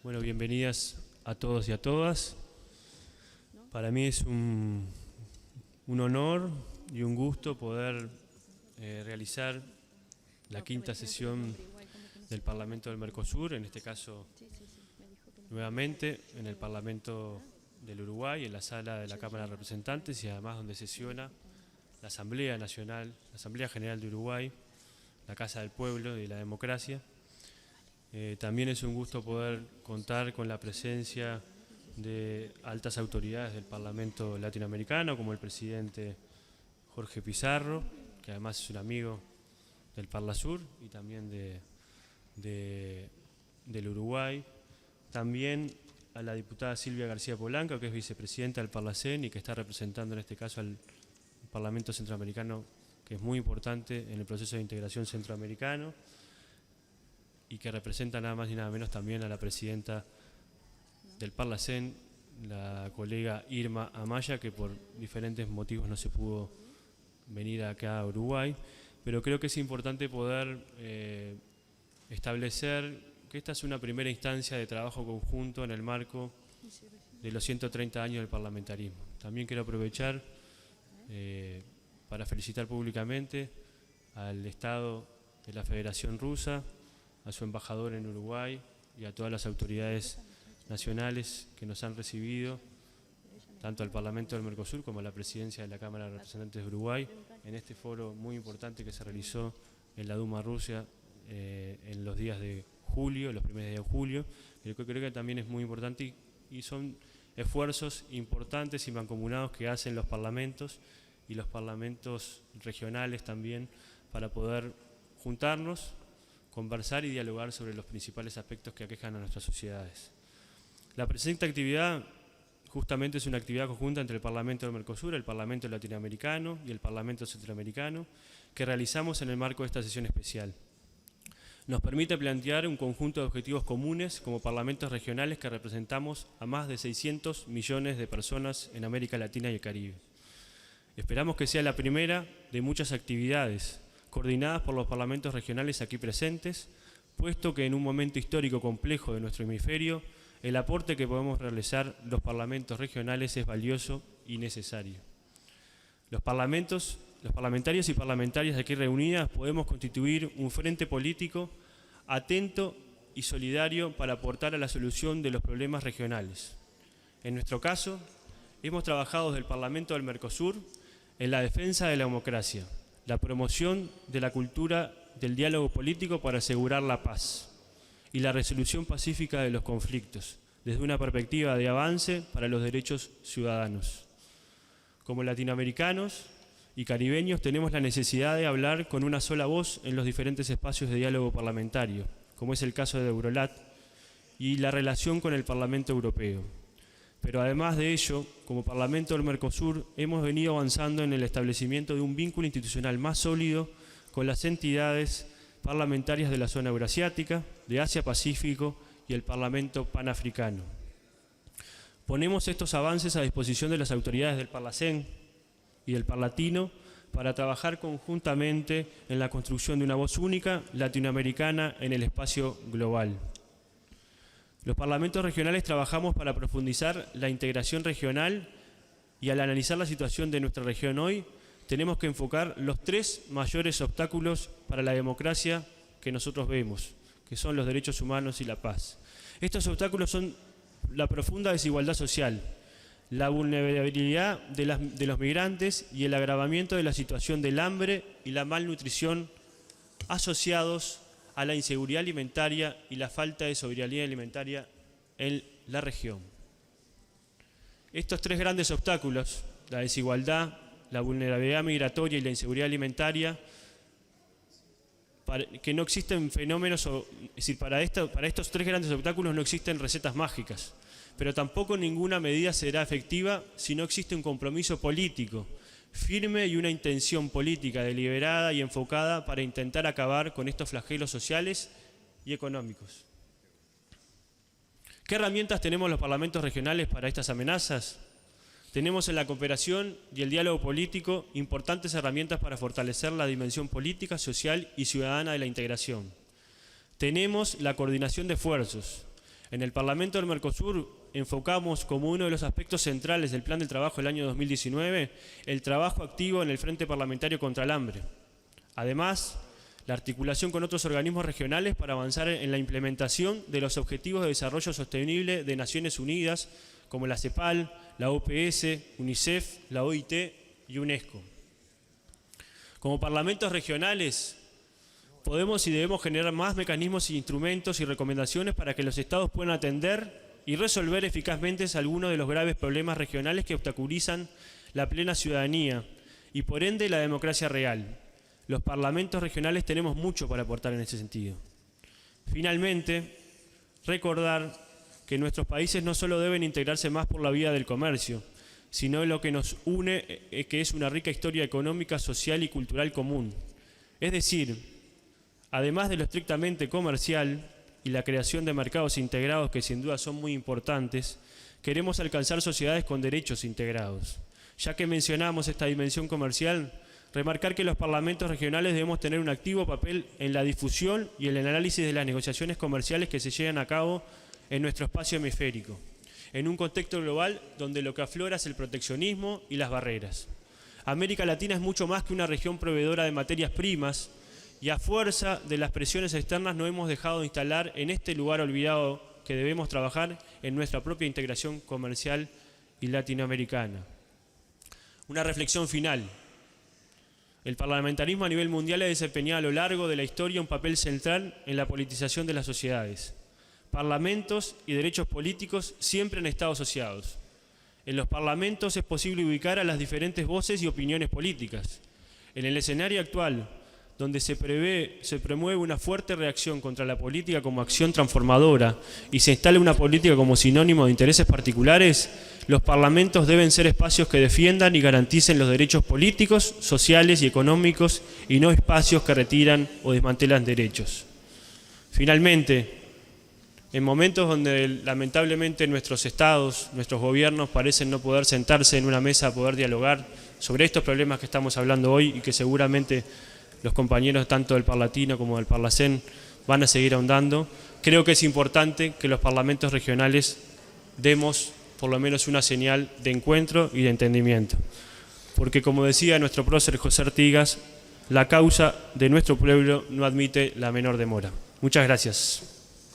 Bueno, bienvenidas a todos y a todas. Para mí es un honor y un gusto poder realizar la quinta sesión del Parlamento del Mercosur, en este caso nuevamente en el Parlamento del Uruguay, en la sala de la Cámara de Representantes y además donde sesiona la Asamblea Nacional, la Asamblea General de Uruguay, la Casa del Pueblo y la Democracia. También es un gusto poder contar con la presencia de altas autoridades del Parlamento latinoamericano, como el presidente Jorge Pizarro, que además es un amigo del Parlasur y también del Uruguay. También a la diputada Silvia García Polanco, que es vicepresidenta del Parlacén y que está representando en este caso al Parlamento Centroamericano, que es muy importante en el proceso de integración centroamericano, y que representa nada más y nada menos también a la presidenta del Parlacén, la colega Irma Amaya, que por diferentes motivos no se pudo venir acá a Uruguay, pero creo que es importante poder establecer que esta es una primera instancia de trabajo conjunto en el marco de los 130 años del parlamentarismo. También quiero aprovechar para felicitar públicamente al Estado de la Federación Rusa, a su embajador en Uruguay y a todas las autoridades nacionales que nos han recibido, tanto al Parlamento del Mercosur como a la presidencia de la Cámara de Representantes de Uruguay, en este foro muy importante que se realizó en la Duma Rusia en los días de julio, los primeros días de julio. Creo que también es muy importante y son esfuerzos importantes y mancomunados que hacen los parlamentos y los parlamentos regionales también para poder juntarnos, conversar y dialogar sobre los principales aspectos que aquejan a nuestras sociedades. La presente actividad justamente es una actividad conjunta entre el Parlamento del Mercosur, el Parlamento Latinoamericano y el Parlamento Centroamericano que realizamos en el marco de esta sesión especial. Nos permite plantear un conjunto de objetivos comunes como parlamentos regionales que representamos a más de 600 millones de personas en América Latina y el Caribe. Esperamos que sea la primera de muchas actividades coordinadas por los parlamentos regionales aquí presentes, puesto que en un momento histórico complejo de nuestro hemisferio, el aporte que podemos realizar los parlamentos regionales es valioso y necesario. Los parlamentarios y parlamentarias aquí reunidas podemos constituir un frente político atento y solidario para aportar a la solución de los problemas regionales. En nuestro caso, hemos trabajado desde el Parlamento del Mercosur en la defensa de la democracia, la promoción de la cultura del diálogo político para asegurar la paz y la resolución pacífica de los conflictos, desde una perspectiva de avance para los derechos ciudadanos. Como latinoamericanos y caribeños tenemos la necesidad de hablar con una sola voz en los diferentes espacios de diálogo parlamentario, como es el caso de Eurolat y la relación con el Parlamento Europeo. Pero además de ello, como Parlamento del Mercosur, hemos venido avanzando en el establecimiento de un vínculo institucional más sólido con las entidades parlamentarias de la zona eurasiática, de Asia-Pacífico y el Parlamento Panafricano. Ponemos estos avances a disposición de las autoridades del Parlacén y del Parlatino para trabajar conjuntamente en la construcción de una voz única latinoamericana en el espacio global. Los parlamentos regionales trabajamos para profundizar la integración regional y al analizar la situación de nuestra región hoy, tenemos que enfocar los tres mayores obstáculos para la democracia que nosotros vemos, que son los derechos humanos y la paz. Estos obstáculos son la profunda desigualdad social, la vulnerabilidad de los migrantes y el agravamiento de la situación del hambre y la malnutrición asociados a la inseguridad alimentaria y la falta de soberanía alimentaria en la región. Estos tres grandes obstáculos, la desigualdad, la vulnerabilidad migratoria y la inseguridad alimentaria, que no existen fenómenos, es decir, para estos tres grandes obstáculos no existen recetas mágicas, pero tampoco ninguna medida será efectiva si no existe un compromiso político firme y una intención política deliberada y enfocada para intentar acabar con estos flagelos sociales y económicos. ¿Qué herramientas tenemos los parlamentos regionales para estas amenazas? Tenemos en la cooperación y el diálogo político importantes herramientas para fortalecer la dimensión política, social y ciudadana de la integración. Tenemos la coordinación de esfuerzos, En el Parlamento del Mercosur enfocamos como uno de los aspectos centrales del Plan del Trabajo del año 2019 el trabajo activo en el Frente Parlamentario contra el Hambre. Además, la articulación con otros organismos regionales para avanzar en la implementación de los Objetivos de Desarrollo Sostenible de Naciones Unidas, como la CEPAL, la OPS, UNICEF, la OIT y UNESCO. Como parlamentos regionales, podemos y debemos generar más mecanismos, instrumentos y recomendaciones para que los estados puedan atender y resolver eficazmente algunos de los graves problemas regionales que obstaculizan la plena ciudadanía y por ende la democracia real. Los parlamentos regionales tenemos mucho para aportar en ese sentido. Finalmente, recordar que nuestros países no solo deben integrarse más por la vía del comercio, sino lo que nos une, que es una rica historia económica, social y cultural común. Es decir, además de lo estrictamente comercial y la creación de mercados integrados, que sin duda son muy importantes, queremos alcanzar sociedades con derechos integrados. Ya que mencionamos esta dimensión comercial, remarcar que los parlamentos regionales debemos tener un activo papel en la difusión y en el análisis de las negociaciones comerciales que se llevan a cabo en nuestro espacio hemisférico, en un contexto global donde lo que aflora es el proteccionismo y las barreras. América Latina es mucho más que una región proveedora de materias primas y a fuerza de las presiones externas no hemos dejado de instalar en este lugar olvidado que debemos trabajar en nuestra propia integración comercial y latinoamericana. Una reflexión final. El parlamentarismo a nivel mundial ha desempeñado a lo largo de la historia un papel central en la politización de las sociedades. Parlamentos y derechos políticos siempre han estado asociados. En los parlamentos es posible ubicar a las diferentes voces y opiniones políticas. En el escenario actual, donde se promueve una fuerte reacción contra la política como acción transformadora y se instala una política como sinónimo de intereses particulares, los parlamentos deben ser espacios que defiendan y garanticen los derechos políticos, sociales y económicos y no espacios que retiran o desmantelan derechos. Finalmente, en momentos donde lamentablemente nuestros estados, nuestros gobiernos parecen no poder sentarse en una mesa a poder dialogar sobre estos problemas que estamos hablando hoy y que seguramente los compañeros tanto del Parlatino como del Parlacén van a seguir ahondando, creo que es importante que los parlamentos regionales demos por lo menos una señal de encuentro y de entendimiento. Porque como decía nuestro prócer José Artigas, la causa de nuestro pueblo no admite la menor demora. Muchas gracias.